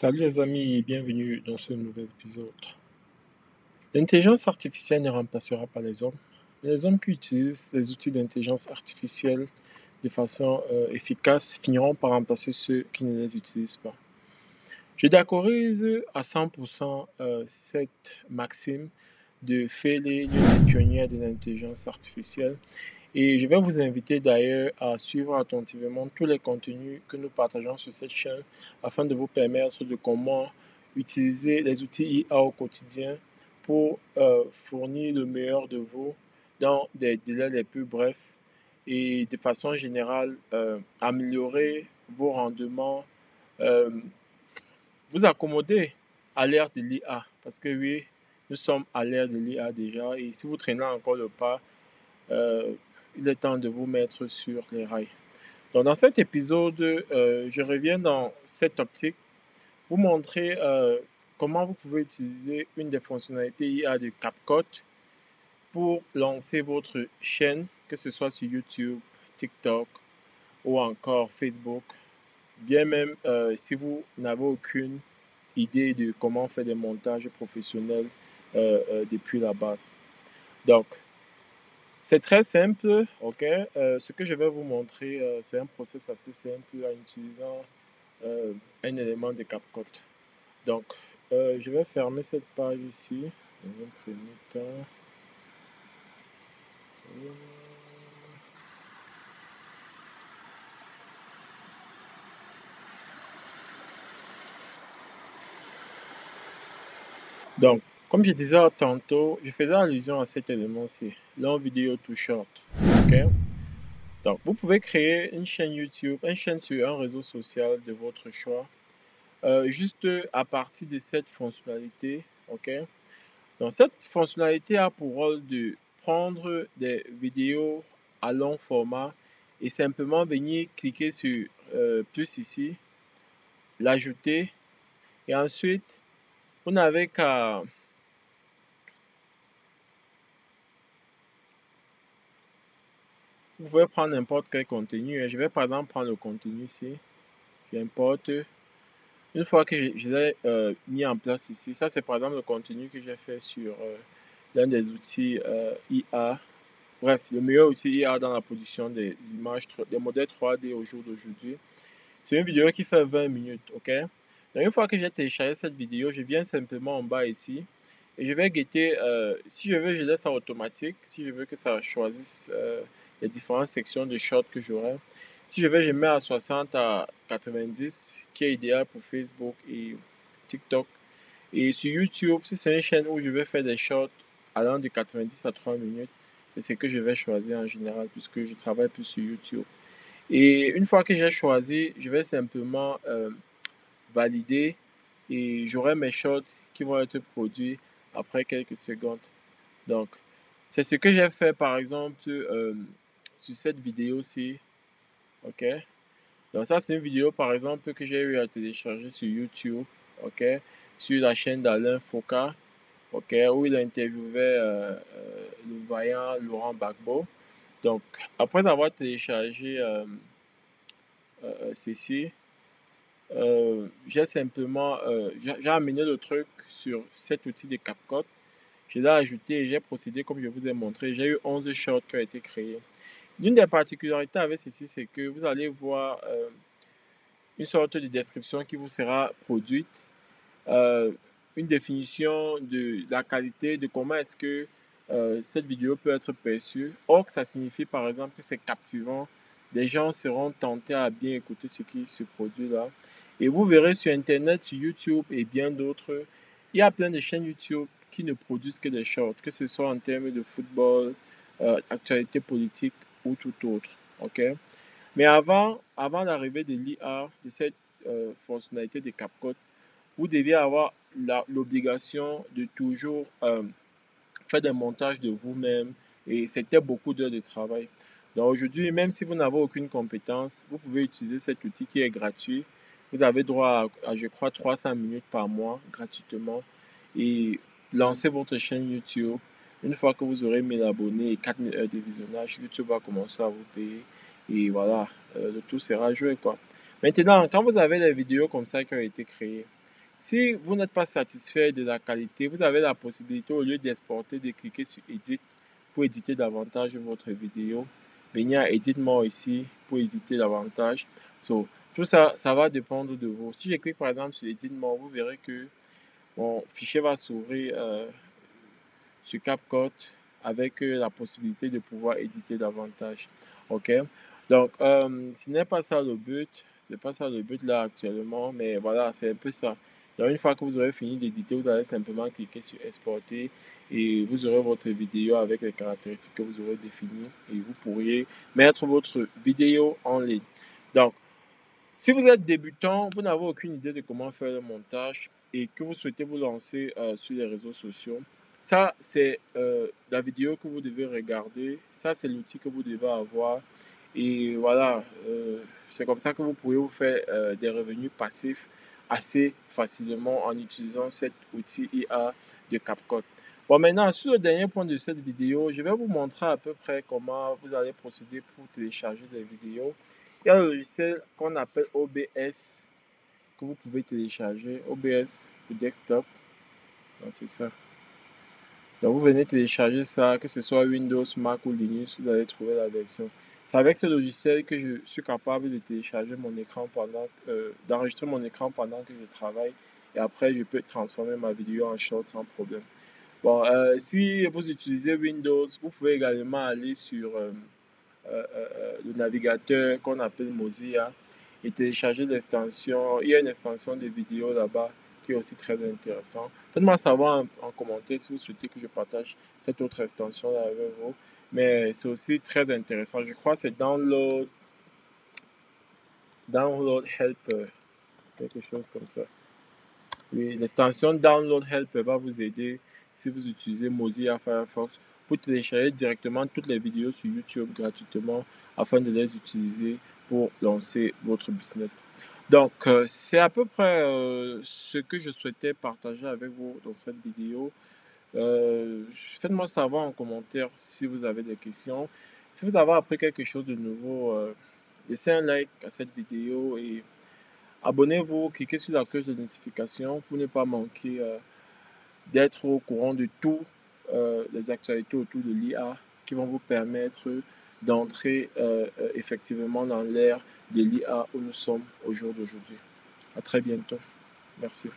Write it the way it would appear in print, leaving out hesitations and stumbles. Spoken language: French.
Salut les amis et bienvenue dans ce nouvel épisode. L'intelligence artificielle ne remplacera pas les hommes. Les hommes qui utilisent les outils d'intelligence artificielle de façon efficace finiront par remplacer ceux qui ne les utilisent pas. Je d'accorise à 100% cette maxime de Feli, l'une des pionnières de l'intelligence artificielle. Et je vais vous inviter d'ailleurs à suivre attentivement tous les contenus que nous partageons sur cette chaîne afin de vous permettre de comment utiliser les outils IA au quotidien pour fournir le meilleur de vous dans des délais les plus brefs et de façon générale améliorer vos rendements, euh, vous accommoder à l'ère de l'IA. Parce que oui, nous sommes à l'ère de l'IA déjà et si vous traînez encore le pas, euh, il est temps de vous mettre sur les rails. Donc, dans cet épisode, je reviens dans cette optique, vous montrer comment vous pouvez utiliser une des fonctionnalités IA de CapCut pour lancer votre chaîne, que ce soit sur YouTube, TikTok ou encore Facebook. Bien même si vous n'avez aucune idée de comment faire des montages professionnels depuis la base. Donc, c'est très simple, ok? Ce que je vais vous montrer, c'est un process assez simple en utilisant un élément de CapCut. Donc, je vais fermer cette page ici dans un premier temps. Donc, comme je disais tantôt, je faisais allusion à cet élément-ci, long vidéo to short, ok? Donc, vous pouvez créer une chaîne YouTube, une chaîne sur un réseau social de votre choix, juste à partir de cette fonctionnalité, ok? Donc, cette fonctionnalité a pour rôle de prendre des vidéos à long format et simplement venir cliquer sur plus ici, l'ajouter et ensuite, vous n'avez qu'à vous pouvez prendre n'importe quel contenu. Je vais par exemple prendre le contenu ici, j'importe. Une fois que je l'ai mis en place ici, ça c'est par exemple le contenu que j'ai fait sur l'un des outils IA. Bref, le meilleur outil IA dans la production des images, des modèles 3D au jour d'aujourd'hui. C'est une vidéo qui fait 20 minutes, ok? Donc une fois que j'ai téléchargé cette vidéo, je viens simplement en bas ici et je vais guetter, si je veux, je laisse ça automatique, si je veux que ça choisisse les différentes sections de short que j'aurai. Si je veux, je mets à 60 à 90, qui est idéal pour Facebook et TikTok. Et sur YouTube, si c'est une chaîne où je vais faire des shorts allant de 90 à 3 minutes, c'est ce que je vais choisir en général puisque je travaille plus sur YouTube. Et une fois que j'ai choisi, je vais simplement valider et j'aurai mes shorts qui vont être produits après quelques secondes. Donc, c'est ce que j'ai fait par exemple sur cette vidéo-ci. Ok? Donc, ça, c'est une vidéo par exemple que j'ai eu à télécharger sur YouTube. Ok? Sur la chaîne d'Alain Foucault. Ok? Où il interviewait le vaillant Laurent Gbagbo. Donc, après avoir téléchargé ceci, j'ai simplement j'ai amené le truc sur cet outil de CapCut. Je l'ai ajouté et j'ai procédé comme je vous ai montré. J'ai eu 11 shorts qui ont été créés. L'une des particularités avec ceci, c'est que vous allez voir une sorte de description qui vous sera produite, euh, une définition de la qualité, de comment est-ce que cette vidéo peut être perçue. Or, ça signifie par exemple que c'est captivant. Des gens seront tentés à bien écouter ce qui se produit là. Et vous verrez sur Internet, sur YouTube et bien d'autres, il y a plein de chaînes YouTube qui ne produisent que des shorts, que ce soit en termes de football, actualité politique ou tout autre. Ok? Mais avant l'arrivée de l'IA, de cette fonctionnalité de CapCut, vous deviez avoir l'obligation de toujours faire des montages de vous-même et c'était beaucoup d'heures de travail. Donc aujourd'hui, même si vous n'avez aucune compétence, vous pouvez utiliser cet outil qui est gratuit. Vous avez droit à, je crois, 300 minutes par mois gratuitement et lancer votre chaîne YouTube. Une fois que vous aurez 1000 abonnés et 4000 heures de visionnage, YouTube va commencer à vous payer et voilà, le tout sera joué quoi. Maintenant, quand vous avez des vidéos comme ça qui ont été créées, Si vous n'êtes pas satisfait de la qualité, vous avez la possibilité, au lieu d'exporter, de cliquer sur Edit pour éditer davantage votre vidéo. Venir à Edit More ici pour éditer davantage. So, tout ça, ça va dépendre de vous. Si je clique par exemple sur Edit More, vous verrez que mon fichier va s'ouvrir sur CapCut avec la possibilité de pouvoir éditer davantage. OK? Donc, ce n'est pas ça le but. C'est pas ça le but là actuellement, mais voilà, c'est un peu ça. Donc, une fois que vous aurez fini d'éditer, vous allez simplement cliquer sur exporter et vous aurez votre vidéo avec les caractéristiques que vous aurez définies et vous pourriez mettre votre vidéo en ligne. Donc, si vous êtes débutant, vous n'avez aucune idée de comment faire le montage et que vous souhaitez vous lancer sur les réseaux sociaux, ça, c'est la vidéo que vous devez regarder. Ça, c'est l'outil que vous devez avoir. Et voilà, c'est comme ça que vous pouvez vous faire des revenus passifs assez facilement en utilisant cet outil IA de CapCut. Bon, maintenant, sur le dernier point de cette vidéo, je vais vous montrer à peu près comment vous allez procéder pour télécharger des vidéos. Il y a un logiciel qu'on appelle OBS que vous pouvez télécharger. OBS pour desktop. Donc, c'est ça. Donc, vous venez télécharger ça, que ce soit Windows, Mac ou Linux, vous allez trouver la version. C'est avec ce logiciel que je suis capable de télécharger mon écran d'enregistrer mon écran pendant que je travaille. Et après, je peux transformer ma vidéo en short sans problème. Bon, si vous utilisez Windows, vous pouvez également aller sur le navigateur qu'on appelle Mozilla et télécharger l'extension. Il y a une extension de vidéos là-bas qui est aussi très intéressant. Faites-moi savoir en commentaire si vous souhaitez que je partage cette autre extension là avec vous. Mais c'est aussi très intéressant. Je crois que c'est Download Helper, quelque chose comme ça. Oui, l'extension Download Helper va vous aider si vous utilisez Mozilla Firefox pour télécharger directement toutes les vidéos sur YouTube gratuitement afin de les utiliser pour lancer votre business. Donc, c'est à peu près ce que je souhaitais partager avec vous dans cette vidéo. Faites-moi savoir en commentaire si vous avez des questions. Si vous avez appris quelque chose de nouveau, laissez un like à cette vidéo et abonnez-vous, cliquez sur la cloche de notification pour ne pas manquer d'être au courant de toutes les actualités autour de l'IA qui vont vous permettre d'entrer effectivement dans l'ère de l'IA où nous sommes au jour d'aujourd'hui. À très bientôt. Merci.